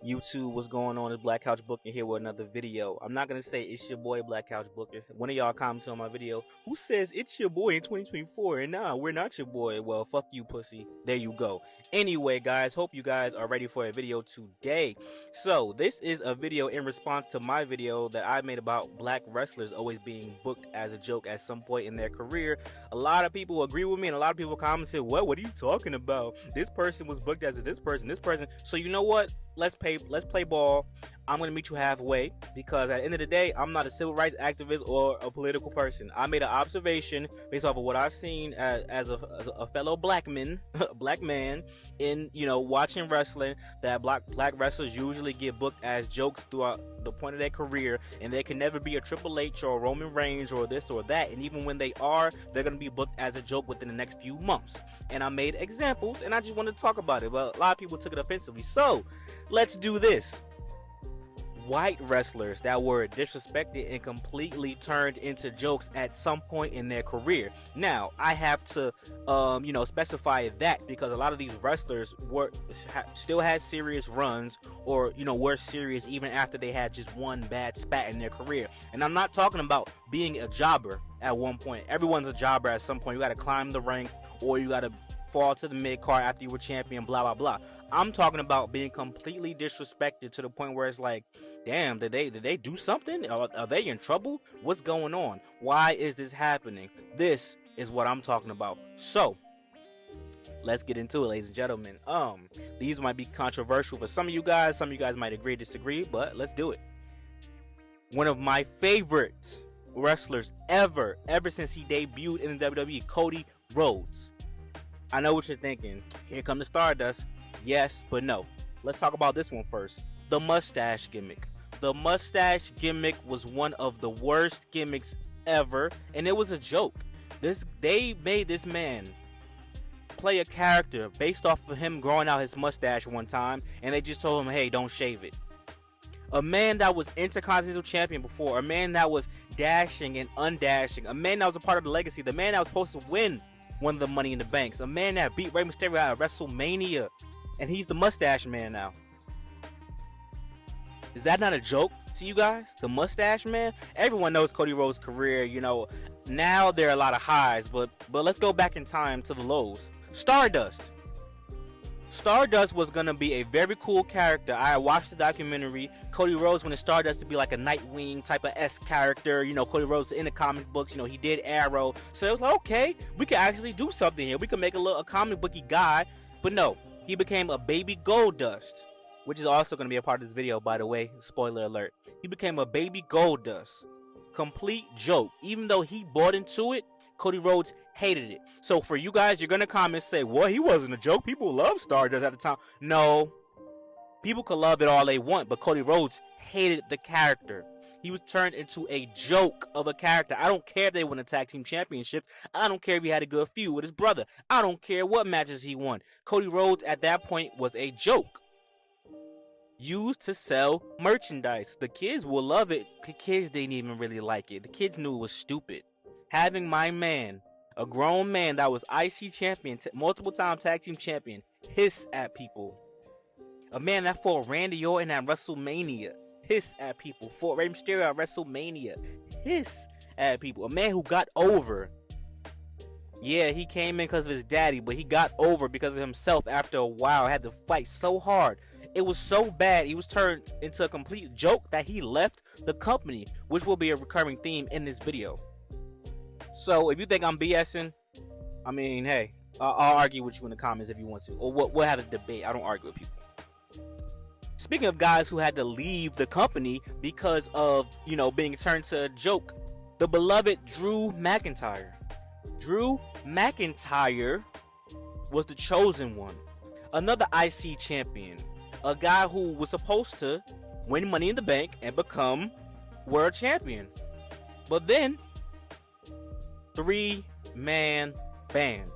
YouTube, what's going on? It's Black Couch Booking here with another video. I'm not gonna say it's your boy Black Couch Booking. One of y'all commented on my video, who says it's your boy in 2024? And nah, we're not your boy. Well, fuck you, pussy. There you go. Anyway, guys, hope you guys are ready for a video today. So this is a video in response to my video that I made about black wrestlers always being booked as a joke at some point in their career. A lot of people agree with me, and a lot of people commented, what are you talking about? This person was booked as this person. So you know what? Let's play ball. I'm gonna meet you halfway, because at the end of the day, I'm not a civil rights activist or a political person. I made an observation based off of what I've seen as a fellow black man in watching wrestling, that black wrestlers usually get booked as jokes throughout the point of their career, and they can never be a Triple H or a Roman Reigns or this or that. And even when they are, they're gonna be booked as a joke within the next few months. And I made examples, and I just wanted to talk about it, but a lot of people took it offensively. So let's do this. White wrestlers that were disrespected and completely turned into jokes at some point in their career. Now, I have to, specify that, because a lot of these wrestlers still had serious runs, or were serious even after they had just one bad spat in their career. And I'm not talking about being a jobber at one point. Everyone's a jobber at some point. You got to climb the ranks, or you got to fall to the mid card after you were champion, blah blah blah. I'm talking about being completely disrespected to the point where it's like, damn, did they do something? Are they in trouble? What's going on? Why is this happening? This is what I'm talking about. So let's get into it, ladies and gentlemen. These might be controversial for some of you guys. Some of you guys might agree, disagree, but let's do it. One of my favorite wrestlers ever since he debuted in the WWE, Cody Rhodes. I know what you're thinking. Here come the Stardust. Yes, but no. Let's talk about this one first. The mustache gimmick. The mustache gimmick was one of the worst gimmicks ever, and it was a joke. They made this man play a character based off of him growing out his mustache one time, and they just told him, hey, don't shave it. A man that was Intercontinental Champion before, a man that was dashing and undashing, a man that was a part of the legacy, the man that was supposed to win one of the Money in the Banks, a man that beat Rey Mysterio at WrestleMania, and he's the mustache man now. Is that not a joke to you guys? The mustache man? Everyone knows Cody Rhodes' career, now there are a lot of highs, but let's go back in time to the lows. Stardust was gonna be a very cool character. I watched the documentary. Cody Rhodes wanted Stardust to be like a Nightwing type of character. Cody Rhodes in the comic books. He did Arrow. So it was like, okay, we can actually do something here. We can make a comic booky guy. But no, he became a baby Goldust, which is also going to be a part of this video, by the way. Spoiler alert. He became a baby Goldust. Complete joke. Even though he bought into it, Cody Rhodes hated it. So for you guys, you're going to comment and say, well, he wasn't a joke. People loved Stardust at the time. No. People could love it all they want, but Cody Rhodes hated the character. He was turned into a joke of a character. I don't care if they won a tag team championship. I don't care if he had a good feud with his brother. I don't care what matches he won. Cody Rhodes at that point was a joke. Used to sell merchandise. The kids will love it. The kids didn't even really like it. The kids knew it was stupid. Having my man, a grown man that was IC champion, multiple time tag team champion, hiss at people. A man that fought Randy Orton at WrestleMania, hiss at people. Fought Rey Mysterio at WrestleMania, hiss at people. A man who got over. Yeah, he came in because of his daddy, but he got over because of himself after a while. Had to fight so hard. It was so bad, he was turned into a complete joke that he left the company, which will be a recurring theme in this video. So if you think I'm BSing, I mean, hey, I'll argue with you in the comments if you want to. Or we'll have a debate. I don't argue with people. Speaking of guys who had to leave the company because of, being turned to a joke, the beloved Drew McIntyre. Drew McIntyre was the chosen one. Another IC champion. A guy who was supposed to win Money in the Bank and become world champion. But then, 3-man band.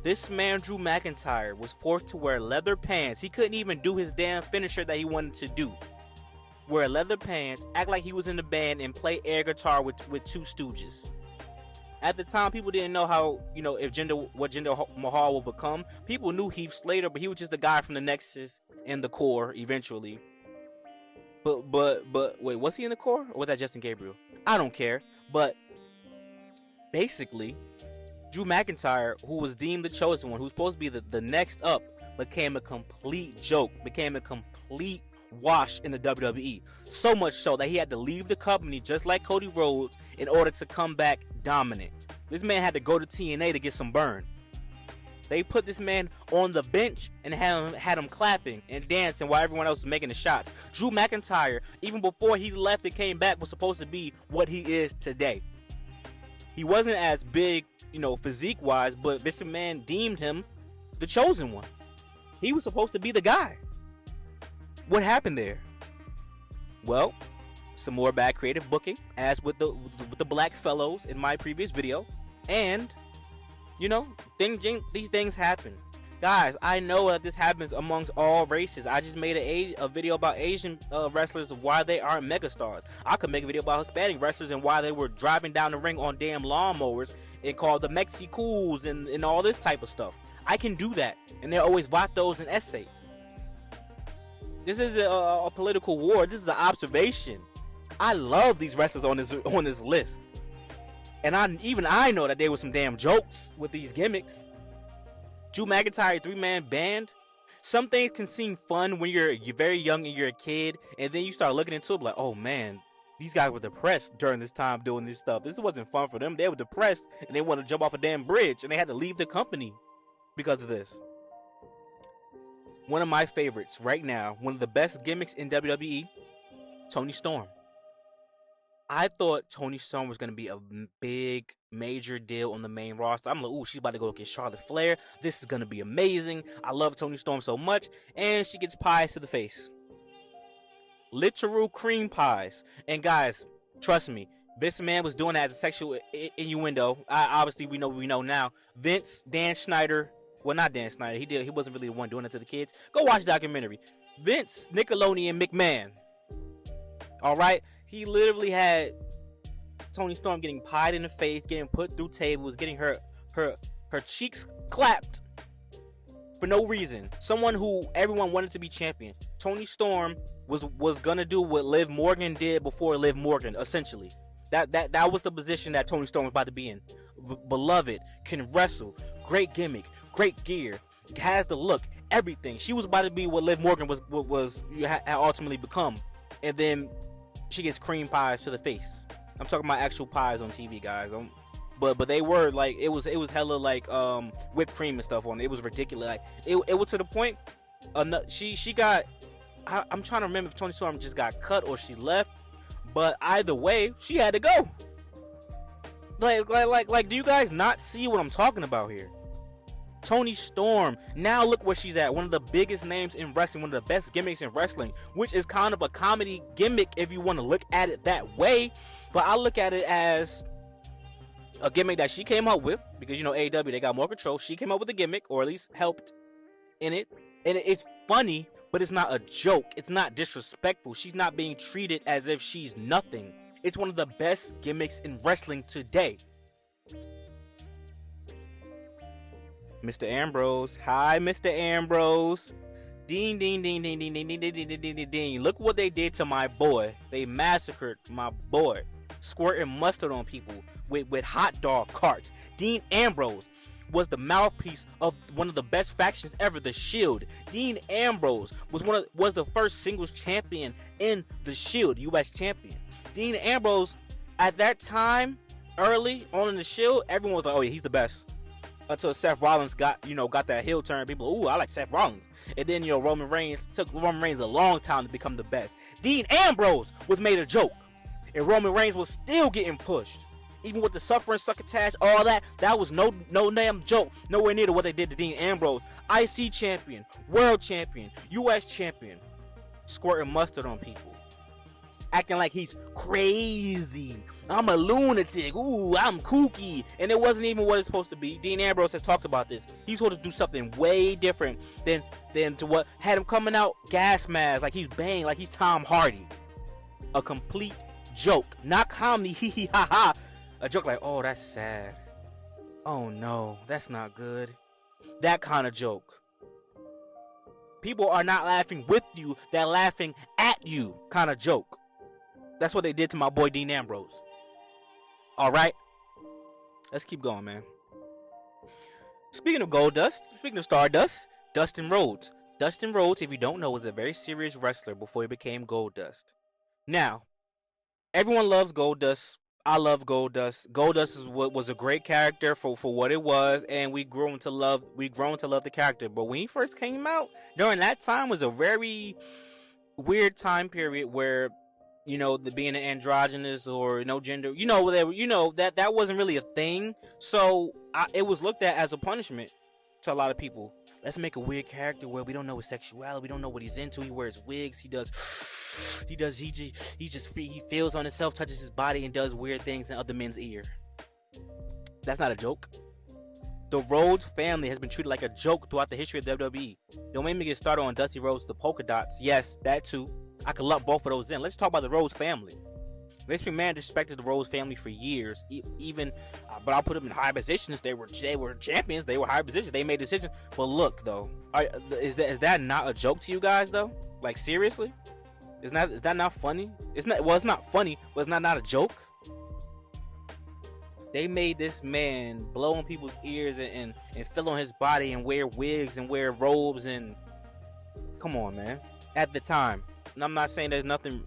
This man, Drew McIntyre, was forced to wear leather pants. He couldn't even do his damn finisher that he wanted to do. Wear leather pants, act like he was in the band, and play air guitar with two stooges. At the time, people didn't know how, what Jinder Mahal would become. People knew Heath Slater, but he was just the guy from the Nexus and the Core eventually. But wait, was he in the Core or was that Justin Gabriel? I don't care. But basically, Drew McIntyre, who was deemed the chosen one, who's supposed to be the next up, became a complete joke, became a complete wash in the WWE. So much so that he had to leave the company just like Cody Rhodes in order to come back dominant. This man had to go to TNA to get some burn. They put this man on the bench and had him clapping and dancing while everyone else was making the shots. Drew McIntyre, even before he left and came back, was supposed to be what he is today. He wasn't as big, physique-wise, but Vince McMahon deemed him the chosen one. He was supposed to be the guy. What happened there? Well, some more bad creative booking, as with the Black Fellows in my previous video, and these things happen. Guys, I know that this happens amongst all races. I just made a video about Asian wrestlers of why they aren't megastars. I could make a video about Hispanic wrestlers and why they were driving down the ring on damn lawnmowers and called the Mexicools and all this type of stuff. I can do that, and they're always vatos and essays. This is a political war. This is an observation. I love these wrestlers on this list, and I know that there was some damn jokes with these gimmicks. Drew McIntyre 3-man band. Some things can seem fun when you're very young and you're a kid, and then you start looking into it like, oh man, these guys were depressed during this time doing this stuff. This wasn't fun for them. They were depressed and they wanted to jump off a damn bridge, and they had to leave the company because of this. One of my favorites right now, one of the best gimmicks in WWE, Toni Storm. I thought Toni Storm was going to be a big, major deal on the main roster. I'm like, ooh, she's about to go get Charlotte Flair. This is going to be amazing. I love Toni Storm so much. And she gets pies to the face. Literal cream pies. And guys, trust me, Vince McMahon was doing that as a sexual innuendo. Obviously, we know now. Vince, Dan Schneider, well, not Dan Schneider. He wasn't really the one doing it to the kids. Go watch the documentary. Vince, Nickelodeon, McMahon. All right? He literally had Toni Storm getting pied in the face, getting put through tables, getting her cheeks clapped for no reason. Someone who everyone wanted to be champion. Toni Storm was gonna do what Liv Morgan did before Liv Morgan, essentially. That was the position that Toni Storm was about to be in. Beloved, can wrestle, great gimmick, great gear, has the look, everything. She was about to be what Liv Morgan had ultimately become, and then she gets cream pies to the face. I'm talking about actual pies on TV, guys. But they were like, it was hella like whipped cream and stuff on it. It was ridiculous. Like it was to the point. She got. I'm trying to remember if Toni Storm just got cut or she left. But either way, she had to go. Like, do you guys not see what I'm talking about here? Toni Storm, now look where she's at. One of the biggest names in wrestling, one of the best gimmicks in wrestling, which is kind of a comedy gimmick if you want to look at it that way. But I look at it as a gimmick that she came up with, because AEW, they got more control. She came up with a gimmick, or at least helped in it, and it's funny, but it's not a joke. It's not disrespectful. She's not being treated as if she's nothing. It's one of the best gimmicks in wrestling today. Mr. Ambrose. Hi, Mr. Ambrose. Ding, ding, ding, ding, ding, ding, ding, ding, ding, ding, ding, ding. Look what they did to my boy. They massacred my boy. Squirting mustard on people with hot dog carts. Dean Ambrose was the mouthpiece of one of the best factions ever, the Shield. Dean Ambrose was the first singles champion in the Shield, U.S. champion. Dean Ambrose, at that time, early on in the Shield, everyone was like, oh yeah, he's the best. Until Seth Rollins got that heel turn. People, ooh, I like Seth Rollins. And then, Roman Reigns took Roman Reigns a long time to become the best. Dean Ambrose was made a joke. And Roman Reigns was still getting pushed. Even with the suffering, succotash, all that was no damn joke. Nowhere near to what they did to Dean Ambrose. IC champion, world champion, US champion. Squirting mustard on people. Acting like he's crazy. I'm a lunatic. Ooh, I'm kooky. And it wasn't even what it's supposed to be. Dean Ambrose has talked about this. He's supposed to do something way different than to what had him coming out gas mask, like he's bang, like he's Tom Hardy. A complete joke. Not comedy, hee hee ha ha. A joke like, oh, that's sad. Oh no, that's not good. That kind of joke. People are not laughing with you, they're laughing at you kind of joke. That's what they did to my boy Dean Ambrose. Alright? Let's keep going, man. Speaking of Goldust, speaking of Stardust, Dustin Rhodes. Dustin Rhodes, if you don't know, was a very serious wrestler before he became Goldust. Now, everyone loves Goldust. I love Goldust. Goldust was a great character for what it was, and we grown to love the character. But when he first came out, during that time was a very weird time period where, you know, the being an androgynous or no gender, you know, whatever, you know, that wasn't really a thing. So it was looked at as a punishment to a lot of people. Let's make a weird character where we don't know his sexuality, we don't know what he's into. He wears wigs, he feels on himself, touches his body, and does weird things in other men's ear. That's not a joke. The Rhodes family has been treated like a joke throughout the history of WWE. Don't make me get started on Dusty Rhodes, the polka dots. Yes, that too. I could lump both of those in. Let's talk about the Rhodes family. Vince McMahon disrespected the Rhodes family for years, but I'll put them in high positions. They were champions. They were high positions. They made decisions. But look, though, is that not a joke to you guys, though? Like, seriously? Is that not funny? It's not funny, but it's not a joke. They made this man blow on people's ears and fill on his body and wear wigs and wear robes and come on, man. At the time, and I'm not saying there's nothing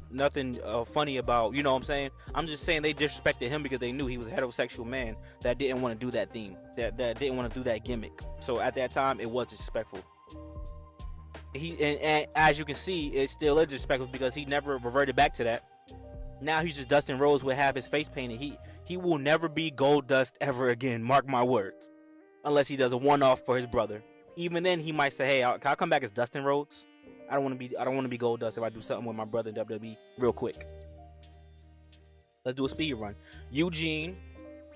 funny about, you know what I'm saying. I'm just saying they disrespected him because they knew he was a heterosexual man that didn't want to do that theme, that didn't want to do that gimmick. So at that time, it was disrespectful. And as you can see, it still is disrespectful because he never reverted back to that. Now he's just Dustin Rhodes will have his face painted. He will never be Goldust ever again. Mark my words. Unless he does a one-off for his brother. Even then, he might say, "Hey, can I come back as Dustin Rhodes? I don't want to be Goldust if I do something with my brother in WWE real quick." Let's do a speed run. Eugene,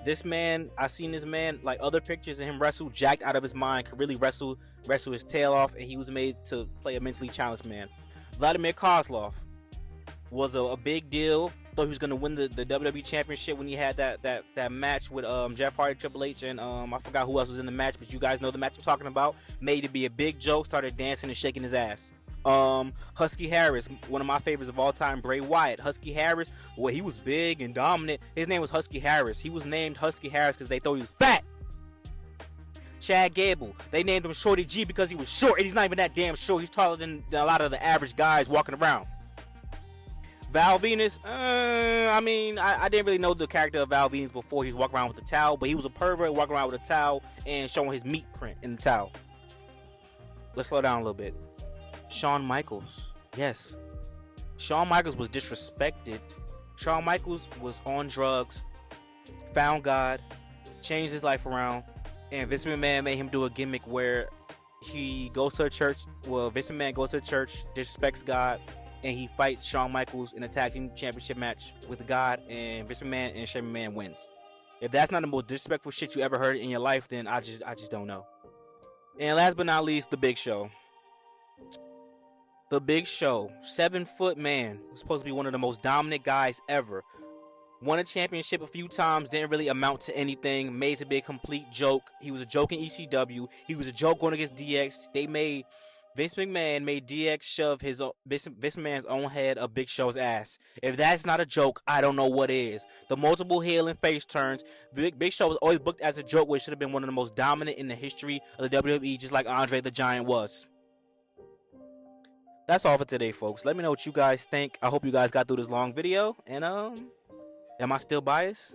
this man, I seen this man, like other pictures of him wrestle, jacked out of his mind, could really wrestle his tail off, and he was made to play a mentally challenged man. Vladimir Kozlov was a big deal. Thought he was gonna win the WWE Championship when he had that match with Jeff Hardy, Triple H, and I forgot who else was in the match, but you guys know the match I'm talking about. Made it be a big joke, started dancing and shaking his ass. Husky Harris, one of my favorites of all time, Bray Wyatt. Husky Harris, well, he was big and dominant. His name was Husky Harris. He was named Husky Harris because they thought he was fat. Chad Gable, they named him Shorty G because he was short, and he's not even that damn short. He's taller than a lot of the average guys walking around. Val Venus, I didn't really know the character of Val Venus before he was walking around with a towel, but he was a pervert walking around with a towel and showing his meat print in the towel. Let's slow down a little bit. Shawn Michaels, yes. Shawn Michaels was disrespected. Shawn Michaels was on drugs, found God, changed his life around, and Vince McMahon made him do a gimmick where he goes to a church. Well, Vince McMahon goes to a church, disrespects God, and he fights Shawn Michaels in a tag team championship match with God, and Vince McMahon and Shane McMahon wins. If that's not the most disrespectful shit you ever heard in your life, then I just don't know. And last but not least, The Big Show. The Big Show, 7-foot man, was supposed to be one of the most dominant guys ever. Won a championship a few times, didn't really amount to anything, made to be a complete joke. He was a joke in ECW. He was a joke going against DX. Vince McMahon made DX shove Vince McMahon's own head up Big Show's ass. If that's not a joke, I don't know what is. The multiple heel and face turns. Big Show was always booked as a joke, which should have been one of the most dominant in the history of the WWE, just like Andre the Giant was. That's all for today, folks. Let me know what you guys think. I hope you guys got through this long video. And am I still biased?